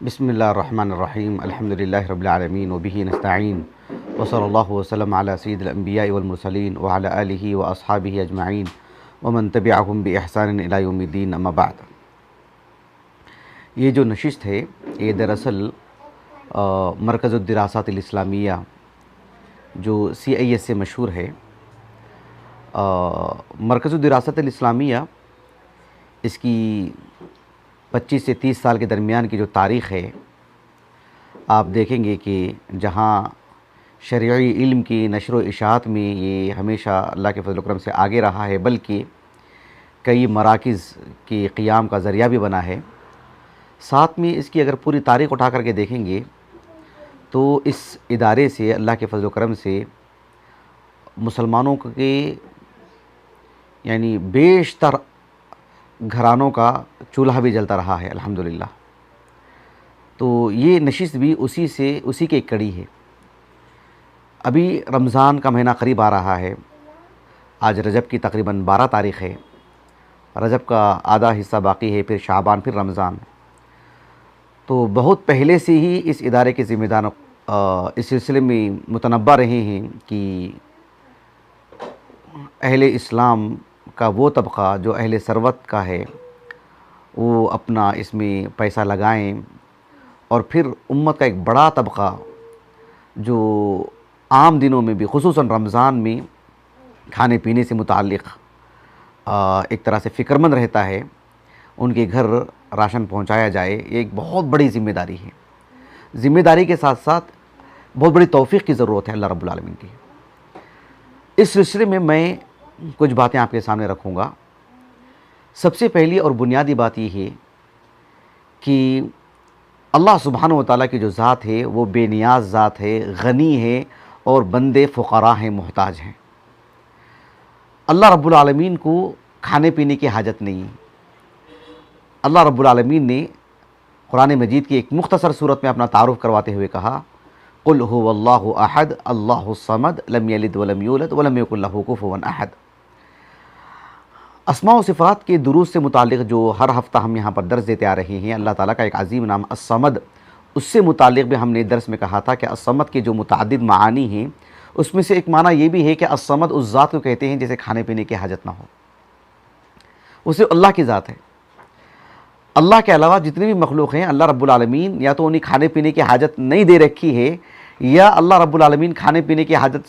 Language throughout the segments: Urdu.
بسم اللہ الرحمن الرحیم الحمدللہ رب العالمین وبہ نستعین وصلی اللہ وسلم علی سید الانبیاء والمرسلین وعلی آلہ واصحابہ اجمعین ومن تبعہم بإحسان الی یوم الدین اما بعد۔ یہ جو نشست ہے یہ دراصل مرکز الدراسات الاسلامیہ جو CIS سے مشہور ہے، مرکز الدراسات الاسلامیہ اس کی 25 سے 30 سال کے درمیان کی جو تاریخ ہے، آپ دیکھیں گے کہ جہاں شرعی علم کی نشر و اشاعت میں یہ ہمیشہ اللہ کے فضل و کرم سے آگے رہا ہے، بلکہ کئی مراکز کے قیام کا ذریعہ بھی بنا ہے۔ ساتھ میں اس کی اگر پوری تاریخ اٹھا کر کے دیکھیں گے تو اس ادارے سے اللہ کے فضل و کرم سے مسلمانوں کے یعنی بیشتر گھرانوں کا چولہا بھی جلتا رہا ہے الحمدللہ۔ تو یہ نشست بھی اسی کے ایک کڑی ہے۔ ابھی رمضان کا مہینہ قریب آ رہا ہے، آج رجب کی تقریباً 12 تاریخ ہے، رجب کا آدھا حصہ باقی ہے، پھر شعبان، پھر رمضان۔ تو بہت پہلے سے ہی اس ادارے کے ذمہ دار اس سلسلے میں متنبہ رہے ہیں کہ اہل اسلام کا وہ طبقہ جو اہل ثروت کا ہے وہ اپنا اس میں پیسہ لگائیں، اور پھر امت کا ایک بڑا طبقہ جو عام دنوں میں بھی خصوصاً رمضان میں کھانے پینے سے متعلق ایک طرح سے فکر مند رہتا ہے، ان کے گھر راشن پہنچایا جائے۔ یہ ایک بہت بڑی ذمہ داری ہے۔ ذمہ داری کے ساتھ ساتھ بہت بڑی توفیق کی ضرورت ہے اللہ رب العالمین کی۔ اس سلسلے میں کچھ باتیں آپ کے سامنے رکھوں گا۔ سب سے پہلی اور بنیادی بات یہ ہے کہ اللہ سبحانہ و تعالیٰ کی جو ذات ہے وہ بے نیاز ذات ہے، غنی ہے، اور بندے فقراء ہیں، محتاج ہیں۔ اللہ رب العالمین کو کھانے پینے کی حاجت نہیں ہے۔ اللہ رب العالمین نے قرآن مجید کی ایک مختصر صورت میں اپنا تعارف کرواتے ہوئے کہا، قل هو اللہ احد اللہ الصمد لم یلد ولم یولد ولم یکن لہ کفوا احد۔ اسماء و صفات کے دروس سے متعلق جو ہر ہفتہ ہم یہاں پر درس دیتے آ رہے ہیں، اللہ تعالیٰ کا ایک عظیم نام الصمد، اس سے متعلق بھی ہم نے درس میں کہا تھا کہ الصمد کے جو متعدد معانی ہیں اس میں سے ایک معنی یہ بھی ہے کہ الصمد اس ذات کو کہتے ہیں جسے کھانے پینے کی حاجت نہ ہو، اسے اللہ کی ذات ہے۔ اللہ کے علاوہ جتنے بھی مخلوق ہیں اللہ رب العالمین یا تو انہیں کھانے پینے کی حاجت نہیں دے رکھی ہے، یا اللہ رب العالمین کھانے پینے کی حاجت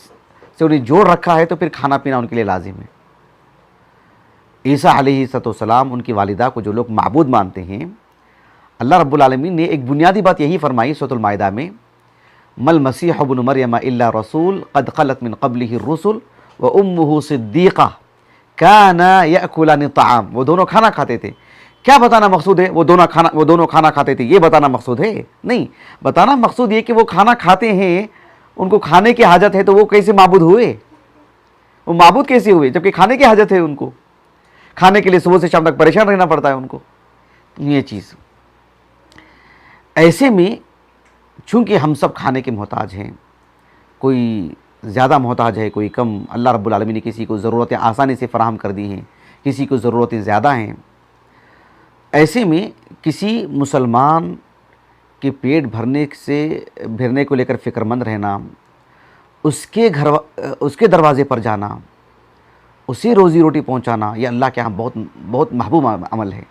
سے انہیں جوڑ رکھا ہے، تو پھر کھانا پینا ان کے لیے لازم ہے۔ عیسیٰ علیہ السلام، ان کی والدہ کو جو لوگ معبود مانتے ہیں، اللہ رب العالمین نے ایک بنیادی بات یہی فرمائی سورۃ المائدہ میں، مل مسیح ابن مریم الا رسول قد خلت من قبلہ الرسل وامہ صدیقہ کانا یاکلان الطعام۔ وہ دونوں کھانا کھاتے تھے۔ کیا بتانا مقصود ہے؟ وہ دونوں کھانا کھاتے تھے، یہ بتانا مقصود ہے؟ نہیں، بتانا مقصود یہ کہ وہ کھانا کھاتے ہیں، ان کو کھانے کی حاجت ہے، تو وہ کیسے معبود ہوئے؟ وہ معبود کیسے ہوئے جبکہ کھانے کی حاجت ہے؟ ان کو کھانے کے لیے صبح سے شام تک پریشان رہنا پڑتا ہے ان کو۔ یہ چیز ایسے میں چونکہ ہم سب کھانے کے محتاج ہیں، کوئی زیادہ محتاج ہے، کوئی کم، اللہ رب العالمین نے کسی کو ضرورتیں آسانی سے فراہم کر دی ہیں، کسی کو ضرورتیں زیادہ ہیں۔ ایسے میں کسی مسلمان کے پیٹ بھرنے کو لے کر فکر مند رہنا، اس کے دروازے پر جانا، اسے روزی روٹی پہنچانا، یہ اللہ کے ہاں بہت بہت محبوب عمل ہے۔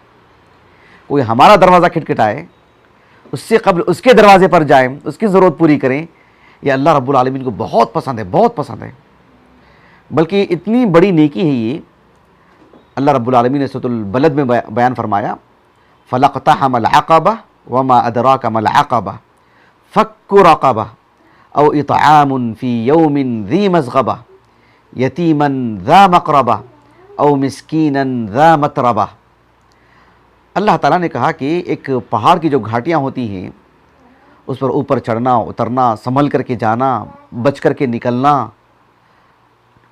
کوئی ہمارا دروازہ کھٹکھٹائے، اس سے قبل اس کے دروازے پر جائیں، اس کی ضرورت پوری کریں، یہ اللہ رب العالمین کو بہت پسند ہے، بہت پسند ہے۔ بلکہ اتنی بڑی نیکی ہے یہ، اللہ رب العالمین نے سورۃ البلد میں بیان فرمایا، فَلَقْتَحَمَ الْعَقَبَةَ وَمَا أَدْرَاكَ مَا الْعَقَبَةُ فَكُّ رَقَبَةٍ أَوْ إِطْعَامٌ فِي يَوْمٍ ذِي مَسْغَبَةٍ یتیماً ذا مقربہ او مسکیناً ذا متربہ۔ اللہ تعالیٰ نے کہا کہ ایک پہاڑ کی جو گھاٹیاں ہوتی ہیں، اس پر اوپر چڑھنا اترنا، سنبھل کر کے جانا، بچ کر کے نکلنا،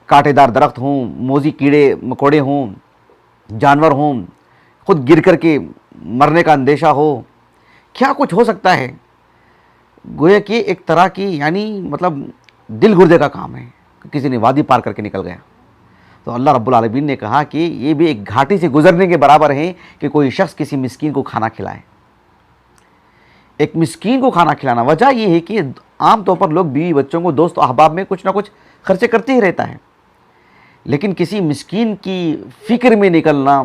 کانٹے دار درخت ہوں، موذی کیڑے مکوڑے ہوں، جانور ہوں، خود گر کر کے مرنے کا اندیشہ ہو، کیا کچھ ہو سکتا ہے۔ گویا کہ ایک طرح کی یعنی مطلب دل گردے کا کام ہے، کسی نے وادی پار کر کے نکل گیا۔ تو اللہ رب العالمین نے کہا کہ یہ بھی ایک گھاٹی سے گزرنے کے برابر ہے کہ کوئی شخص کسی مسکین کو کھانا کھلائے۔ ایک مسکین کو کھانا کھلانا. وجہ یہ ہے کہ عام طور پر لوگ بیوی بچوں کو دوست و احباب میں کچھ نہ کچھ خرچے کرتے ہی رہتا ہے, لیکن کسی مسکین کی فکر میں نکلنا,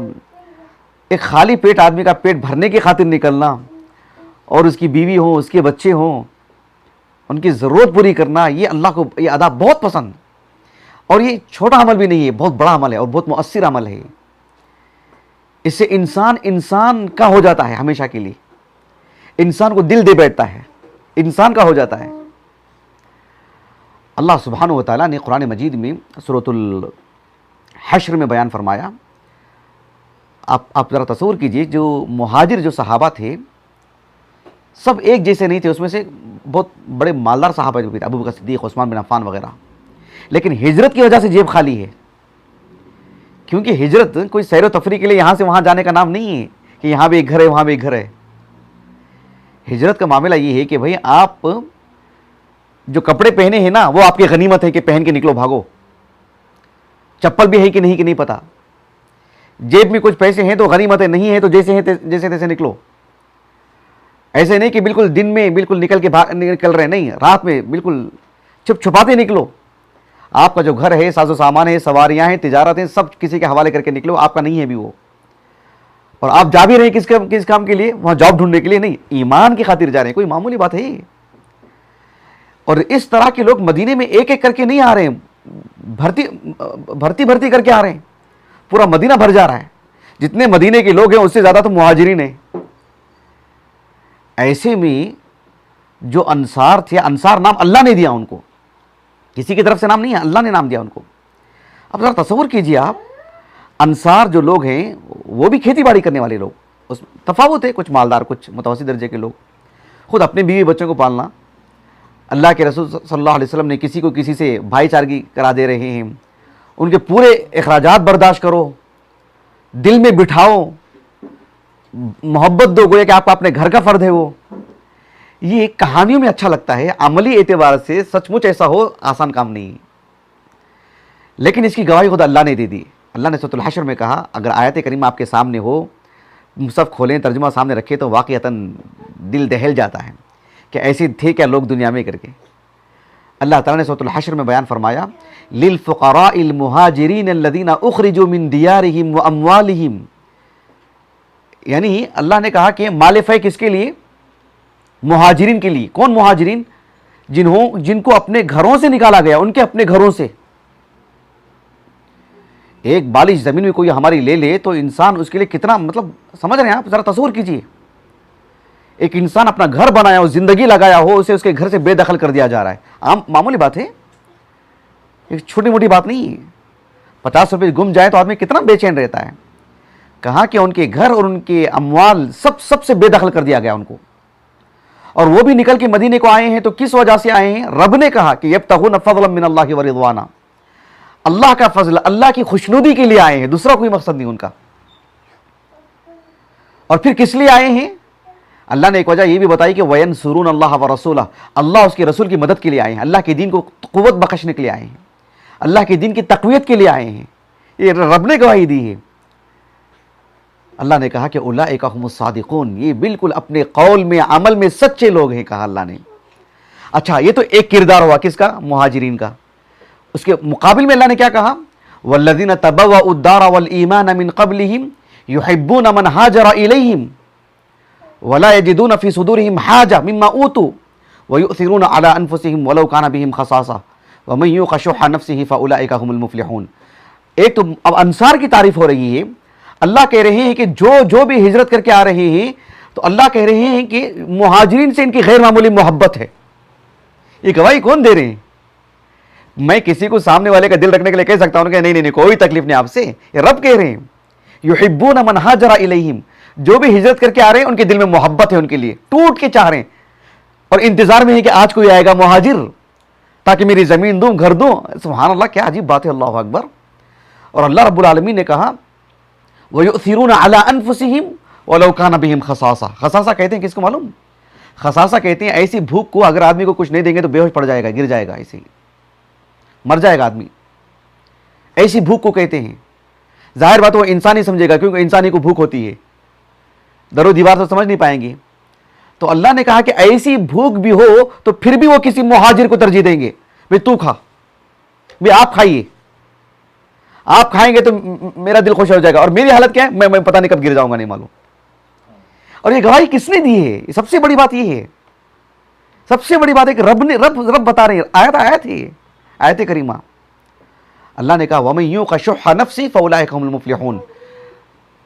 ایک خالی پیٹ آدمی کا پیٹ بھرنے کی خاطر نکلنا, اور اس کی بیوی ہوں, اس کے بچے ہوں, ان کی ضرورت پوری کرنا, یہ اللہ کو یہ ادا بہت پسند. اور یہ چھوٹا عمل بھی نہیں ہے, بہت بڑا عمل ہے اور بہت مؤثر عمل ہے. اس سے انسان کا ہو جاتا ہے ہمیشہ کے لیے, انسان کو دل دے بیٹھتا ہے, انسان کا ہو جاتا ہے. اللہ سبحانہ و تعالیٰ نے قرآن مجید میں سورۃ الحشر میں بیان فرمایا. آپ ذرا تصور کیجئے, جو مہاجر جو صحابہ تھے سب ایک جیسے نہیں تھے. اس میں سے بہت بڑے مالدار صحابہ بھی تھے, ابو بکر صدیق, عثمان بن عفان وغیرہ, لیکن ہجرت کی وجہ سے جیب خالی ہے. کیونکہ ہجرت کوئی سیر و تفریح کے لیے یہاں سے وہاں جانے کا نام نہیں ہے کہ یہاں بھی ایک گھر ہے وہاں بھی ایک گھر ہے. ہجرت کا معاملہ یہ ہے کہ بھئی آپ جو کپڑے پہنے ہیں نا وہ آپ کی غنیمت ہے کہ پہن کے نکلو, بھاگو. چپل بھی ہے کہ نہیں پتا, جیب میں کچھ پیسے ہیں تو غنیمت ہے, نہیں ہے تو جیسے تیسے نکلو. ایسے نہیں کہ بالکل دن میں بالکل نکل رہے, نہیں, رات میں بالکل چھپاتے نکلو. آپ کا جو گھر ہے, ساز و سامان ہے, سواریاں ہیں, تجارت ہیں, سب کسی کے حوالے کر کے نکلو, آپ کا نہیں ہے بھی وہ. اور آپ جا بھی رہے ہیں کس کام کے لیے, وہاں جاب ڈھونڈنے کے لیے نہیں, ایمان کی خاطر جا رہے ہیں. کوئی معمولی بات ہے. اور اس طرح کے لوگ مدینے میں ایک ایک کر کے نہیں آ رہے ہیں, بھرتی کر کے آ رہے ہیں. پورا مدینہ بھر جا رہا ہے. جتنے مدینے کے لوگ ہیں اس سے زیادہ تو مہاجرین ہیں. ایسے میں جو انصار تھے, انصار نام اللہ نے دیا ان کو, کسی کی طرف سے نام نہیں ہے, اللہ نے نام دیا ان کو. اب ذرا تصور کیجئے آپ, انصار جو لوگ ہیں وہ بھی کھیتی باڑی کرنے والے لوگ, اس تفاوت ہے, کچھ مالدار کچھ متوسط درجے کے لوگ. خود اپنے بیوی بچوں کو پالنا, اللہ کے رسول صلی اللہ علیہ وسلم نے کسی کو کسی سے بھائی چارگی کرا دے رہے ہیں, ان کے پورے اخراجات برداشت کرو, دل میں بٹھاؤ, محبت دو, گویا کہ آپ کا اپنے گھر کا فرد ہے وہ. یہ کہانیوں میں اچھا لگتا ہے, عملی اعتبار سے سچ مچ ایسا ہو آسان کام نہیں. لیکن اس کی گواہی خود اللہ نے دے دی. اللہ نے سورۃ الحشر میں کہا, اگر آیت کریمہ آپ کے سامنے ہو, مصحف کھولیں, ترجمہ سامنے رکھے, تو واقعتاً دل دہل جاتا ہے کہ ایسے تھے کیا لوگ دنیا میں کر کے. اللہ تعالیٰ نے سورۃ الحشر میں بیان فرمایا, للفقراء المہاجرین الذین اخرجوا من دیارہم واموالہم. یعنی اللہ نے کہا کہ مال فے کس کے لیے, مہاجرین کے لیے. کون مہاجرین؟ جن کو اپنے گھروں سے نکالا گیا, ان کے اپنے گھروں سے. ایک بالش زمین میں کوئی ہماری لے لے تو انسان اس کے لیے کتنا, مطلب سمجھ رہے ہیں آپ, ذرا تصور کیجئے. ایک انسان اپنا گھر بنایا ہو, زندگی لگایا ہو, اسے اس کے گھر سے بے دخل کر دیا جا رہا ہے. عام معمولی بات ہے, ایک چھوٹی موٹی بات نہیں ہے. 50 روپے گم جائے تو آدمی کتنا بے چین رہتا ہے. کہا کہ ان کے گھر اور ان کے اموال سب سے بے دخل کر دیا گیا ان کو. اور وہ بھی نکل کے مدینے کو آئے ہیں تو کس وجہ سے آئے ہیں؟ رب نے کہا کہ یبتغون فضلا من اللہ ورضوانا, اللہ کا فضل, اللہ کی خوشنودی کے لیے آئے ہیں, دوسرا کوئی مقصد نہیں ان کا. اور پھر کس لیے آئے ہیں؟ اللہ نے ایک وجہ یہ بھی بتائی کہ وینصرون اللہ ورسولہ, اللہ اس کے رسول کی مدد کے لیے آئے ہیں, اللہ کے دین کو قوت بخشنے کے لیے آئے ہیں, اللہ کے دین کی تقویت کے لیے آئے ہیں. یہ رب نے گواہی دی ہے. اللہ نے کہا کہ اولئک هم الصادقون, یہ بالکل اپنے قول میں عمل میں سچے لوگ ہیں, کہا اللہ نے. اچھا, یہ تو ایک کردار ہوا کس کا, مہاجرین کا. اس کے مقابل میں اللہ نے کیا کہا, والذین تبوأوا الدار والایمان من قبلہم یحبون من ہاجر الیہم ولا یجدون فی صدورہم حاجہ مما اوتوا ویؤثرون علی انفسہم ولو کان بہم خصاصہ ومن یوق شح نفسہ فاولئک هم المفلحون. ایک تو اب انصار کی تعریف ہو رہی ہے. اللہ کہہ رہے ہیں کہ جو بھی ہجرت کر کے آ رہے ہیں تو اللہ کہہ رہے ہیں کہ مہاجرین سے ان کی غیر معمولی محبت ہے. یہ گواہی کون دے رہے ہیں؟ میں کسی کو سامنے والے کا دل رکھنے کے لیے کہہ سکتا ہوں کہ نہیں کوئی تکلیف نہیں آپ سے, یہ رب کہہ رہے ہیں. یحبون من ہاجر الیہم, جو بھی ہجرت کر کے آ رہے ہیں ان کے دل میں محبت ہے ان کے لیے, ٹوٹ کے چاہ رہے ہیں اور انتظار میں ہے کہ آج کوئی آئے گا مہاجر تاکہ میری زمین دوں, گھر دوں. سبحان اللہ, کیا عجیب بات ہے, اللہ اکبر. اور اللہ رب العالمین نے کہا وَيُؤْثِرُونَ عَلَىٰ أَنفُسِهِمْ وَلَوْ كَانَ بِهِمْ خَصَاصَةٌ. خصاصہ کہتے ہیں کس کو معلوم؟ خصاصہ کہتے ہیں ایسی بھوک کو اگر آدمی کو کچھ نہیں دیں گے تو بے ہوش پڑ جائے گا, گر جائے گا, ایسے ہی مر جائے گا آدمی. ایسی بھوک کو کہتے ہیں. ظاہر بات وہ انسان ہی سمجھے گا کیونکہ انسانی کو بھوک ہوتی ہے, در و دیوار تو سمجھ نہیں پائیں گے. تو اللہ نے کہا کہ ایسی بھوک بھی ہو تو پھر بھی وہ کسی مہاجر کو ترجیح دیں گے، بھئی تو کھا، بھئی آپ کھائیے، آپ کھائیں گے تو میرا دل خوش ہو جائے گا، اور میری حالت کیا ہے، میں پتہ نہیں کب گر جاؤں گا نہیں معلوم۔ اور یہ گواہی کس نے دی ہے؟ سب سے بڑی بات یہ ہے، سب سے بڑی بات ہے کہ رب بتا رہے ہیں، آیت ہے، آیت کریمہ۔ اللہ نے کہا وَمَن يُوقَ شُحَّ نَفْسِهِ فَأُولَٰئِكَ هُمُ الْمُفْلِحُونَ۔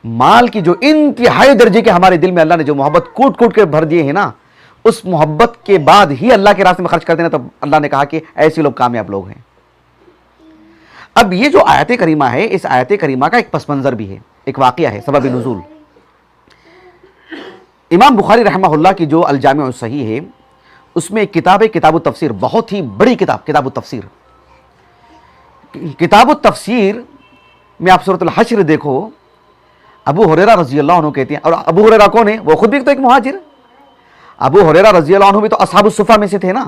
مال کی جو انتہائی درجے کے ہمارے دل میں اللہ نے جو محبت کوٹ کوٹ کے بھر دیے ہیں نا، اس محبت کے بعد ہی اللہ کے راستے میں خرچ کر دینا، تب اللہ نے کہا کہ ایسے لوگ کامیاب لوگ ہیں۔ اب یہ جو آیت کریمہ ہے، اس آیت کریمہ کا ایک پس منظر بھی ہے، ایک واقعہ ہے، سبب نزول۔ امام بخاری رحمہ اللہ کی جو الجامع الصحیح ہے، اس میں ایک کتاب ہے، کتاب التفسیر، بہت ہی بڑی کتاب، کتاب التفسیر۔ کتاب التفسیر میں آپ سورۃ الحشر دیکھو، ابو ہریرہ رضی اللہ عنہ کہتے ہیں، اور ابو ہریرہ کون ہے؟ وہ خود بھی تو ایک مہاجر۔ ابو ہریرہ رضی اللہ عنہ بھی تو اصحاب الصفہ میں سے تھے نا،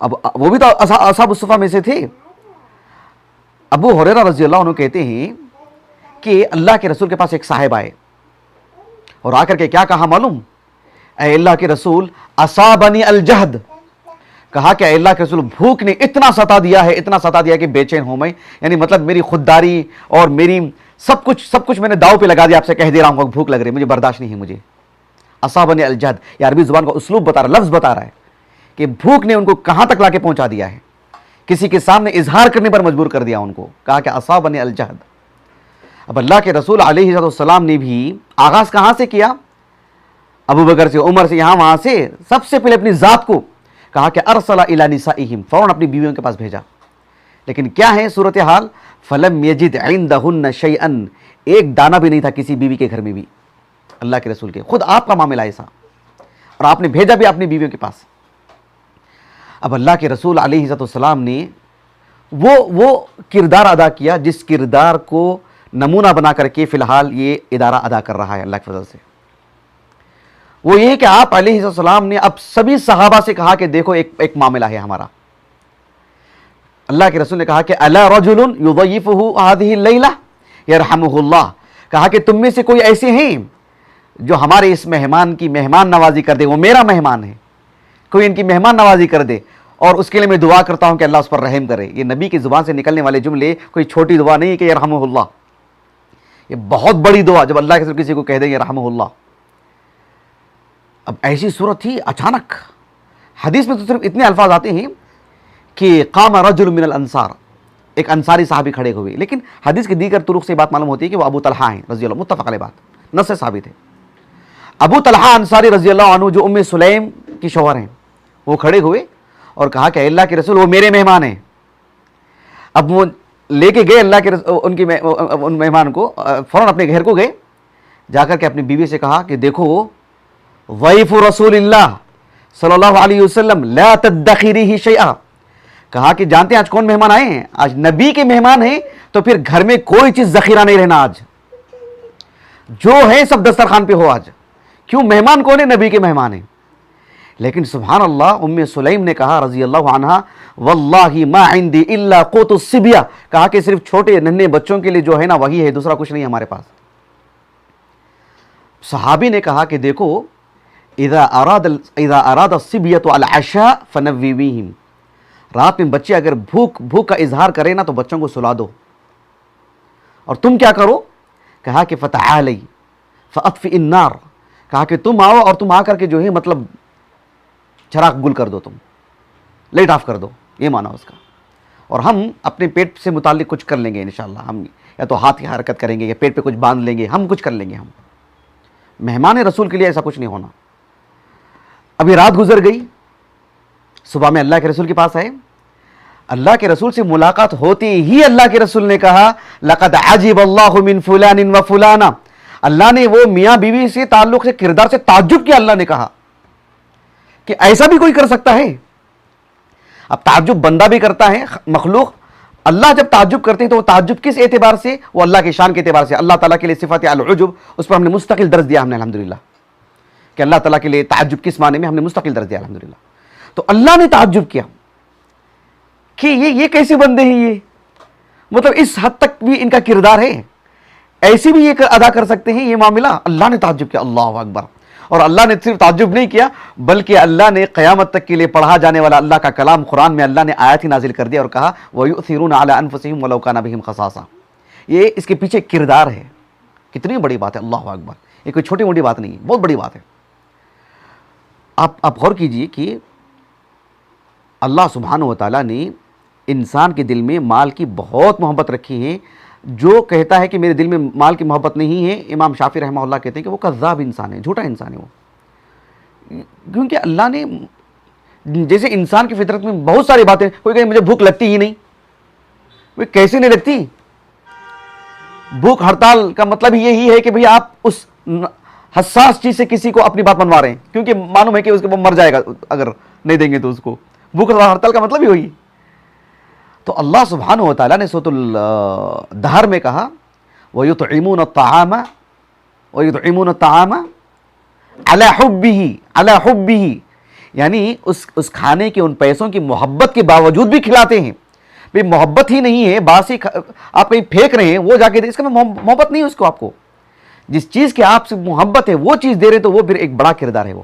اب وہ بھی تو اصحاب الصفہ میں سے تھے۔ ابو ہریرہ رضی اللہ عنہ کہتے ہیں کہ اللہ کے رسول کے پاس ایک صاحب آئے اور آ کر کے کیا کہا معلوم؟ اے اللہ کے رسول، اصابنی الجہد، کہا کہ اے اللہ کے رسول، بھوک نے اتنا ستا دیا ہے، اتنا ستا دیا کہ بے چین ہوں میں، یعنی مطلب میری خودداری اور میری سب کچھ میں نے داؤ پہ لگا دیا، آپ سے کہہ دے رہا ہوں، بھوک لگ رہی ہے، مجھے برداشت نہیں ہے مجھے۔ اصابنی الجہد، یہ عربی زبان کا اسلوب بتا رہا ہے، لفظ بتا رہا ہے کہ بھوک نے ان کو کہاں تک لا کے پہنچا دیا ہے، کسی کے سامنے اظہار کرنے پر مجبور کر دیا ان کو، کہا کہ اصابنی الجہد۔ اب اللہ کے رسول علیہ السلام نے بھی آغاز کہاں سے کیا؟ ابو بکر سے، عمر سے، یہاں وہاں سے، سب سے پہلے اپنی ذات کو کہا کہ ارسل الی نسائہم، فوراً اپنی بیویوں کے پاس بھیجا۔ لیکن کیا ہے صورتحال؟ فلم یجد عندہن شیئا، ایک دانہ بھی نہیں تھا کسی بیوی کے گھر میں بھی، اللہ کے رسول کے، خود آپ کا معاملہ ایسا، اور آپ نے بھیجا بھی اپنی بیویوں کے پاس۔ اب اللہ کے رسول علیہ السلام نے وہ کردار ادا کیا جس کردار کو نمونہ بنا کر کے فی الحال یہ ادارہ ادا کر رہا ہے اللہ کے فضل سے۔ وہ یہ کہ آپ علیہ السلام نے اب سبھی صحابہ سے کہا کہ دیکھو ایک معاملہ ہے ہمارا۔ اللہ کے رسول نے کہا کہ الا رجل یضیفہ هذه الليلہ یرحمہ اللہ، کہا کہ تم میں سے کوئی ایسے ہیں جو ہمارے اس مہمان کی مہمان نوازی کر دے، وہ میرا مہمان ہے، کوئی ان کی مہمان نوازی کر دے، اور اس کے لیے میں دعا کرتا ہوں کہ اللہ اس پر رحم کرے۔ یہ نبی کی زبان سے نکلنے والے جملے کوئی چھوٹی دعا نہیں ہے کہ یرحمہ اللہ، یہ بہت بڑی دعا جب اللہ کے رسول کسی کو کہہ دیں یرحمہ اللہ۔ اب ایسی صورت تھی، اچانک حدیث میں تو صرف اتنے الفاظ آتے ہیں کہ قام رجل من الانصار، ایک انصاری صحابی کھڑے ہوئے، لیکن حدیث کے دیگر طرق سے بات معلوم ہوتی ہے کہ وہ ابو طلحہ ہیں رضی اللہ، متفق علیہ بات، نص سے ثابت ہے۔ ابو طلحہ انصاری رضی اللہ عنہ جو ام سلیم کی شوہر ہیں، وہ کھڑے ہوئے اور کہا کہ اللہ کے رسول وہ میرے مہمان ہیں۔ اب وہ لے کے گئے اللہ کے ان مہمان کو، فوراً اپنے گھر کو گئے، جا کر کے اپنی بیوی سے کہا کہ دیکھو ضیف رسول اللہ صلی اللہ علیہ وسلم لا تدخریہ شیئا، کہا کہ جانتے ہیں آج کون مہمان آئے ہیں؟ آج نبی کے مہمان ہیں، تو پھر گھر میں کوئی چیز ذخیرہ نہیں رہنا، آج جو ہے سب دسترخوان پہ ہو۔ آج کیوں؟ مہمان کون ہے؟ نبی کے مہمان ہیں۔ لیکن سبحان اللہ، ام سلیم نے کہا رضی اللہ عنہا واللہ ما عندي الا قوت الصبیہ، کہا کہ صرف چھوٹے ننھے بچوں کے لیے جو ہے نا وہی ہے، دوسرا کچھ نہیں ہمارے پاس۔ صحابی نے کہا کہ دیکھو اذا اراد الصبیۃ العشاء فنویہم، رات میں بچے اگر بھوک کا اظہار کرے نا تو بچوں کو سلا دو، اور تم کیا کرو؟ کہا کہ فتعالی فاطفئ النار، کہا کہ تم آؤ اور تم آ کر کے جو ہے مطلب چراغ گل کر دو، تم لائٹ آف کر دو، یہ معنی اس کا، اور ہم اپنے پیٹ سے متعلق کچھ کر لیں گے انشاءاللہ، ہم یا تو ہاتھ کی حرکت کریں گے یا پیٹ پہ کچھ باندھ لیں گے، ہم کچھ کر لیں گے۔ ہم مہمان رسول کے لیے ایسا کچھ نہیں ہونا۔ ابھی رات گزر گئی، صبح میں اللہ کے رسول کے پاس آئے، اللہ کے رسول سے ملاقات ہوتی ہی اللہ کے رسول نے کہا لقد عجب اللہ من فلان و فلانا، اللہ نے وہ میاں بیوی سے تعلق سے کردار سے تعجب کیا۔ اللہ نے کہا کہ ایسا بھی کوئی کر سکتا ہے؟ اب تعجب بندہ بھی کرتا ہے، مخلوق، اللہ جب تعجب کرتے ہیں تو وہ تعجب کس اعتبار سے؟ وہ اللہ کی شان کے اعتبار سے۔ اللہ تعالیٰ کے لیے صفت العجب، اس پر ہم نے مستقل درس دیا، ہم نے الحمدللہ، کہ اللہ تعالیٰ کے لیے تعجب کس معنی میں، ہم نے مستقل درس دیا الحمدللہ۔ تو اللہ نے تعجب کیا کہ یہ کیسے بندے ہیں، یہ مطلب اس حد تک بھی ان کا کردار ہے، ایسی بھی یہ ادا کر سکتے ہیں یہ معاملہ۔ اللہ نے تعجب کیا، اللہ اکبر، اور اللہ نے صرف تعجب نہیں کیا بلکہ اللہ نے قیامت تک کے لیے پڑھا جانے والا اللہ کا کلام قرآن میں اللہ نے آیت ہی نازل کر دیا اور کہا وَيُؤْثِرُونَ عَلَىٰ أَنفُسِهِمْ وَلَوْ كَانَ بِهِمْ خَصَاصَةٌ. یہ اس کے پیچھے کردار ہے. کتنی بڑی بات ہے, اللہ اکبر. یہ کوئی چھوٹی موٹی بات نہیں ہے, بہت بڑی بات ہے. آپ غور کیجئے کہ اللہ سبحانہ و تعالیٰ نے انسان کے دل میں مال کی بہت محبت رکھی ہے. جو کہتا ہے کہ میرے دل میں مال کی محبت نہیں ہے, امام شافعی رحمہ اللہ کہتے ہیں کہ وہ کذاب انسان ہے, جھوٹا انسان ہے وہ. کیونکہ اللہ نے جیسے انسان کی فطرت میں بہت ساری باتیں, کوئی کہے مجھے بھوک لگتی ہی نہیں, وہ کیسے نہیں لگتی؟ بھوک ہڑتال کا مطلب یہی ہے کہ بھئی آپ اس حساس چیز سے کسی کو اپنی بات منوا رہے ہیں, کیونکہ معلوم ہے کہ اس کے وہ مر جائے گا اگر نہیں دیں گے تو اس کو. بھوک ہڑتال کا مطلب ہی وہی. تو اللہ سبحانہ و تعالیٰ نے سورۃ الدہر میں کہا وَيُطْعِمُونَ الطَّعَامَ عَلَى حُبِّهِ, یعنی اس کھانے کے ان پیسوں کی محبت کے باوجود بھی کھلاتے ہیں. بھئی محبت ہی نہیں ہے, باسی آپ کہیں پھینک رہے ہیں, وہ جا کے دے, اس کا محبت نہیں ہے اس کو. آپ کو جس چیز کی آپ سے محبت ہے وہ چیز دے رہے تو وہ پھر ایک بڑا کردار ہے. وہ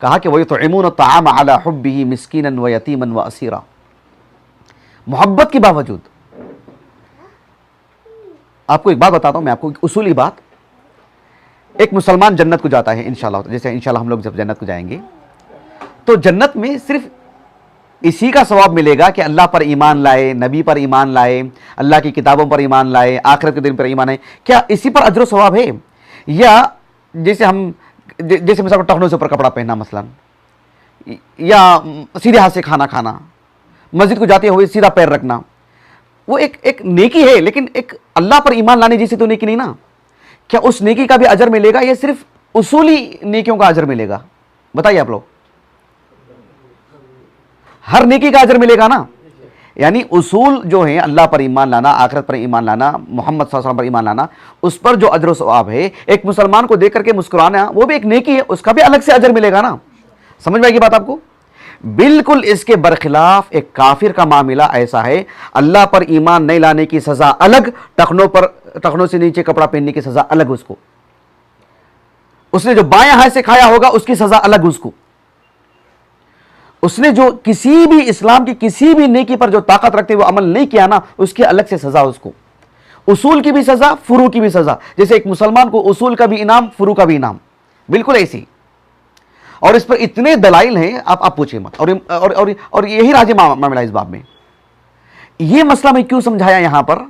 کہا کہ وَيُطْعِمُونَ الطَّعَامَ عَلَى حُبِّهِ مِسْكِينًا وَيَتِيمًا وَأَسِيرًا, محبت کے باوجود. آپ کو ایک بات بتاتا ہوں میں, آپ کو ایک اصولی بات. ایک مسلمان جنت کو جاتا ہے انشاءاللہ, جیسے انشاءاللہ ہم لوگ جب جنت کو جائیں گے تو جنت میں صرف اسی کا ثواب ملے گا کہ اللہ پر ایمان لائے, نبی پر ایمان لائے, اللہ کی کتابوں پر ایمان لائے, آخرت کے دن پر ایمان ہے. کیا اسی پر اجر و ثواب ہے؟ یا جیسے مثلا ٹخنوں سے اوپر کپڑا پہننا مثلا, یا سیدھے ہاتھ سے کھانا کھانا, مسجد کو جاتے ہوئے سیدھا پیر رکھنا, وہ ایک نیکی ہے, لیکن ایک اللہ پر ایمان لانے جیسی تو نیکی نہیں نا. کیا اس نیکی کا بھی اجر ملے گا یا صرف اصولی نیکیوں کا اجر ملے گا؟ بتائیے آپ لوگ. ہر نیکی کا اجر ملے گا نا. یعنی اصول جو ہیں اللہ پر ایمان لانا, آخرت پر ایمان لانا, محمد صلی اللہ علیہ وسلم پر ایمان لانا, اس پر جو اجر و ثواب ہے, ایک مسلمان کو دیکھ کر کے مسکرانا وہ بھی ایک نیکی ہے, اس کا بھی الگ سے اجر ملے گا نا. سمجھ میں آئے گی بات آپ کو؟ بالکل اس کے برخلاف ایک کافر کا معاملہ ایسا ہے, اللہ پر ایمان نہیں لانے کی سزا الگ, ٹخنوں سے نیچے کپڑا پہننے کی سزا الگ اس کو. اس نے جو بائیں ہاتھ سے کھایا ہوگا اس کی سزا الگ اس کو. اس نے جو کسی بھی اسلام کی کسی بھی نیکی پر جو طاقت رکھتے وہ عمل نہیں کیا نا, اس کی الگ سے سزا اس کو. اصول کی بھی سزا, فروع کی بھی سزا. جیسے ایک مسلمان کو اصول کا بھی انعام, فروع کا بھی انعام, بالکل ایسی. اور اس پر اتنے دلائل ہیں آپ پوچھیں مت. اور یہی راج معاملہ اس باب میں. یہ مسئلہ میں کیوں سمجھایا یہاں پر؟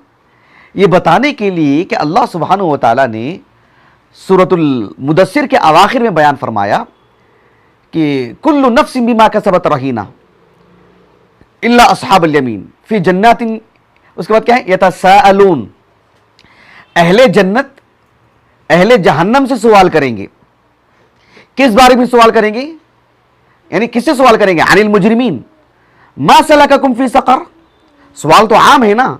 یہ بتانے کے لیے کہ اللہ سبحانہ و تعالیٰ نے سورۃ المدثر کے اواخر میں بیان فرمایا کہ کل نفس بما کسبت رہینہ الا اصحاب الیمین فی جنات, اس کے بعد کیا ہے, یتساءلون. اہل جنت اہل جہنم سے سوال کریں گے. کس بارے میں سوال کریں گے؟ یعنی کس سے سوال کریں گے؟ عن المجرمین ما سلککم فی سقر. سوال تو عام ہے نا,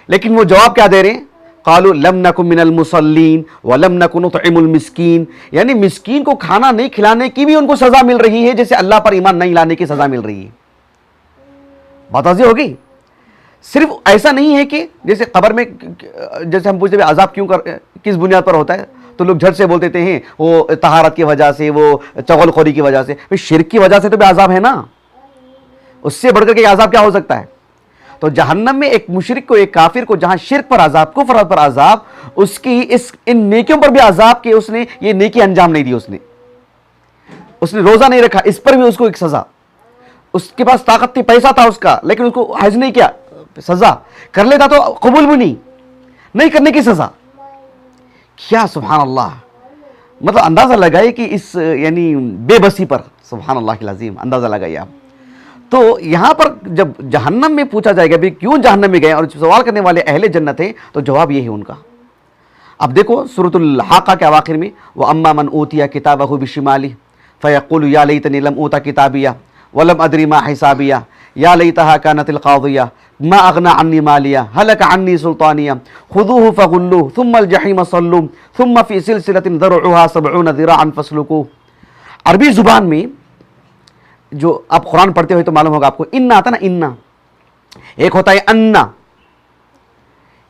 لیکن وہ جواب کیا دے رہے ہیں؟ قالوا لم نکن من المصلین ولم نکن نطعم المسکین. یعنی مسکین کو کھانا نہیں کھلانے کی بھی ان کو سزا مل رہی ہے جیسے اللہ پر ایمان نہیں لانے کی سزا مل رہی ہے. بات واضح ہو گئی؟ صرف ایسا نہیں ہے کہ جیسے قبر میں, جیسے ہم پوچھتے ہیں عذاب کیوں کس بنیاد پر ہوتا ہے, تو لوگ جھٹ سے بول دیتے ہیں وہ طہارت کی وجہ سے, وہ چغل خوری کی وجہ سے. شرک کی وجہ سے تو بھی عذاب ہے نا, اس سے بڑھ کر کے عذاب کیا ہو سکتا ہے؟ تو جہنم میں ایک مشرک کو, ایک کافر کو جہاں شرک پر عذاب, کفر پر عذاب, اس کی ان نیکیوں پر بھی عذاب کہ اس نے یہ نیکی انجام نہیں دی, اس نے روزہ نہیں رکھا, اس پر بھی اس کو ایک سزا. اس کے پاس طاقت تھی, پیسہ تھا اس کا, لیکن اس کو حج نہیں کیا, سزا. کر لیتا تو قبول بھی نہیں کرنے کی سزا. کیا سبحان اللہ. مطلب اندازہ لگائے کہ اس یعنی بے بسی پر, سبحان اللہ العظیم, اندازہ لگائیے آپ. تو یہاں پر جب جہنم میں پوچھا جائے گا بھی کیوں جہنم میں گئے, اور سوال کرنے والے اہل جنت ہیں, تو جواب یہ ہے ان کا. اب دیکھو سورۃ الحاقہ کے اواخر میں وَأَمَّا مَنْ أُوتِيَ كِتَابَهُ بِشِمَالِهِ فَيَقُولُ يَا لَيْتَنِي لَمْ أُوتَ كِتَابِيَهْ وَلَمْ أَدْرِ مَا حِسَابِيَهْ يَا لَيْتَهَا كَانَتِ الْقَاضِيَةَ مَا أَغْنَىٰ عَنِّي مَالِيَهْ هَلَكَ عَنِّي سُلْطَانِيَهْ خُذُوهُ فَغُلُّوهُ ثُمَّ الْجَحِيمَ صَلُّوهُ ثُمَّ فِي سِلْسِلَةٍ ذَرْعُهَا 70 ذِرَاعًا فَاسْلُكُوهُ. عربی زبان میں جو آپ قرآن پڑھتے ہوئے تو معلوم ہوگا آپ کو, انا آتا نا, انا ایک ہوتا ہے انا,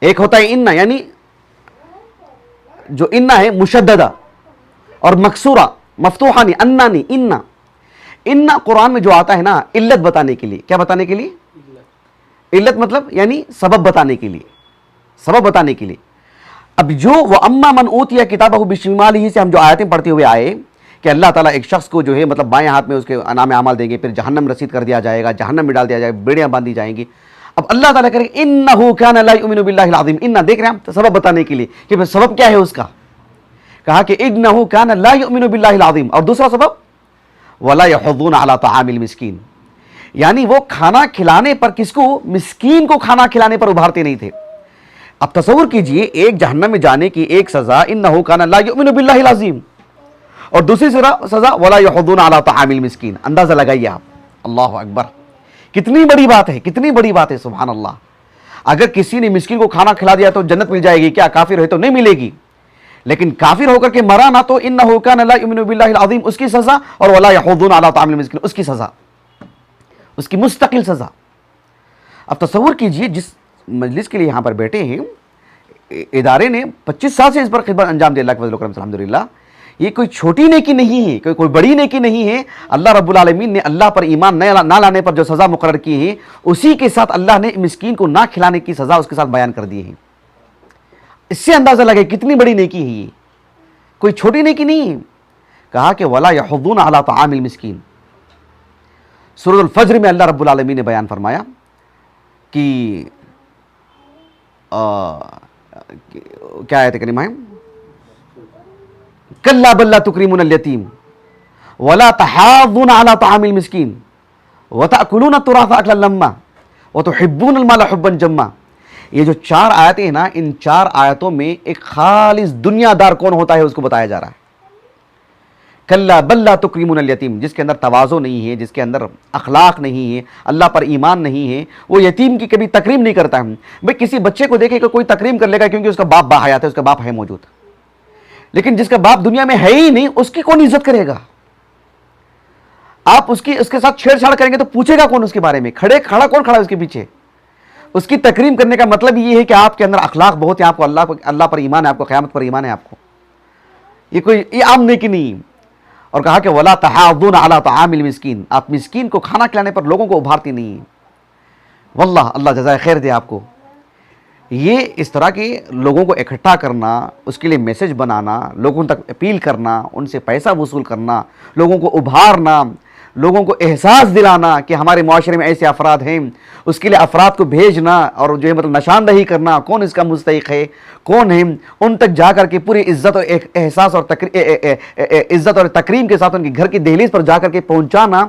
ایک ہوتا ہے انا. یعنی جو انا ہے مشددہ اور مکسورہ, مفتوحہ نہیں، انا نہیں، انا قرآن میں جو آتا ہے نا علت بتانے کے لیے. کیا بتانے کے لیے؟ علت مطلب یعنی سبب بتانے کے لیے، سبب بتانے کے لیے. اب جو وَأَمَّا مَنْ أُوتِيَ كِتَابَهُ بِشِمَالِهِ سے ہم جو آیتیں پڑھتے ہوئے آئے کہ اللہ تعالیٰ ایک شخص کو جو ہے مطلب بائیں ہاتھ میں اس کے نام اعمال دیں گے، پھر جہنم میں رسید کر دیا جائے گا، جہنم میں ڈال دیا جائے گا، بیڑیاں باندھی جائیں گی. اب اللہ تعالیٰ کرے اِنَّهُ كَانَ لَا يُؤْمِنُ بِاللَّهِ الْعَظِيمِ. انہ دیکھ رہے ہیں ہم سبب بتانے کے لیے کہ پھر سبب کیا ہے اس کا. کہا کہ اِنَّهُ كَانَ لَا يُؤْمِنُ بِاللَّهِ الْعَظِيمِ. اور دوسرا سبب وَلَا يَحُضُّونَ عَلَى طَعَامِ الْمِسْكِينِ، یعنی وہ کھانا کھلانے پر کس کو؟ مسکین کو کھانا کھلانے پر ابھارتے نہیں تھے. اب تصور کیجئے ایک جہنم میں جانے کی ایک سزا اِنَّهُ كَانَ لَا يُؤْمِنُ بِاللَّهِ الْعَظِيمِ، اور دوسری سزا وَلَا يَحُضُّونَ عَلَى طَعَامِ الْمِسْكِينِ. اندازہ لگائیے آپ. اللہ اکبر، کتنی بڑی بات ہے، کتنی بڑی بات ہے، سبحان اللہ. اگر کسی نے مسکین کو کھانا کھلا دیا تو جنت مل جائے گی کیا؟ کافر ہے تو نہیں ملے گی. لیکن کافر ہو کر کے مرا نہ تو اِنَّهُ كَانَ لَا يُؤْمِنُ بِاللَّهِ الْعَظِيمِ اس کی سزا، اور وَلَا يَحُضُّونَ عَلَى طَعَامِ الْمِسْكِينِ اس کی سزا، اس کی مستقل سزا. اب تصور کیجئے جس مجلس کے لیے یہاں پر بیٹھے ہیں، ادارے نے 25 سال سے اس پر خدمت انجام دیا اللہ کے فضل و کرم سے الحمدللہ. یہ کوئی چھوٹی نیکی نہیں ہے، کوئی بڑی نیکی نہیں ہے. اللہ رب العالمین نے اللہ پر ایمان نہ لانے پر جو سزا مقرر کی ہے اسی کے ساتھ اللہ نے مسکین کو نہ کھلانے کی سزا اس کے ساتھ بیان کر دی ہے. اس سے اندازہ لگے کتنی بڑی نیکی ہے، یہ کوئی چھوٹی نیکی نہیں ہے. کہا کہ وَلَا يَحُضُّونَ عَلَى طَعَامِ الْمِسْكِينِ. سورۃ الفجر میں اللہ رب العالمین نے بیان فرمایا کہ کیا آیت کریمہ ہے؟ کَلَّا بَل لَا تُکْرِمُونَ الْیَتِیمَ وَلَا تَحَاضُّونَ عَلَى طَعَامِ الْمِسْکِینِ وَتَأْکُلُونَ التُّرَاثَ أَکْلًا لَمًّا وَتُحِبُّونَ الْمَالَ حُبًّا جَمًّا. یہ جو 4 آیتیں ہیں نا، ان 4 آیتوں میں ایک خالص دنیا دار کون ہوتا ہے اس کو بتایا جا رہا ہے. کَلَّا بَل لَا تُکْرِمُونَ الْیَتِیمَ، جس کے اندر تواضع نہیں ہے، جس کے اندر اخلاق نہیں ہے، اللہ پر ایمان نہیں ہے، وہ یتیم کی کبھی تکریم نہیں کرتا ہے. بھئی کسی بچے کو دیکھے کہ کوئی تکریم کر لے گا کیونکہ اس کا باپ باحیات ہے، اس کا باپ ہے موجود. لیکن جس کا باپ دنیا میں ہے ہی نہیں اس کی کون عزت کرے گا؟ آپ اس کے ساتھ چھیڑ چھاڑ کریں گے تو پوچھے گا کون اس کے بارے میں؟ کھڑا کون کھڑا ہے اس کے پیچھے؟ اس کی تکریم کرنے کا مطلب یہ ہے کہ آپ کے اندر اخلاق بہت ہے، آپ کو اللہ پر ایمان ہے، آپ کو قیامت پر ایمان ہے. آپ کو یہ عام نیکی نہیں. اور کہا کہ وَلَا تَحَاضُّونَ عَلَى طَعَامِ الْمِسْکِينِ، آپ مسکین کو کھانا کھلانے پر لوگوں کو ابھارتی نہیں ہیں. واللہ اللہ جزائے خیر دے آپ کو. یہ اس طرح کے لوگوں کو اکٹھا کرنا، اس کے لیے میسج بنانا، لوگوں تک اپیل کرنا، ان سے پیسہ وصول کرنا، لوگوں کو ابھارنا، لوگوں کو احساس دلانا کہ ہمارے معاشرے میں ایسے افراد ہیں، اس کے لیے افراد کو بھیجنا اور جو ہے مطلب نشاندہی کرنا کون اس کا مستحق ہے، کون ہے، ان تک جا کر کے پوری عزت اور احساس اور عزت اور تکریم کے ساتھ ان کے گھر کی دہلیز پر جا کر کے پہنچانا،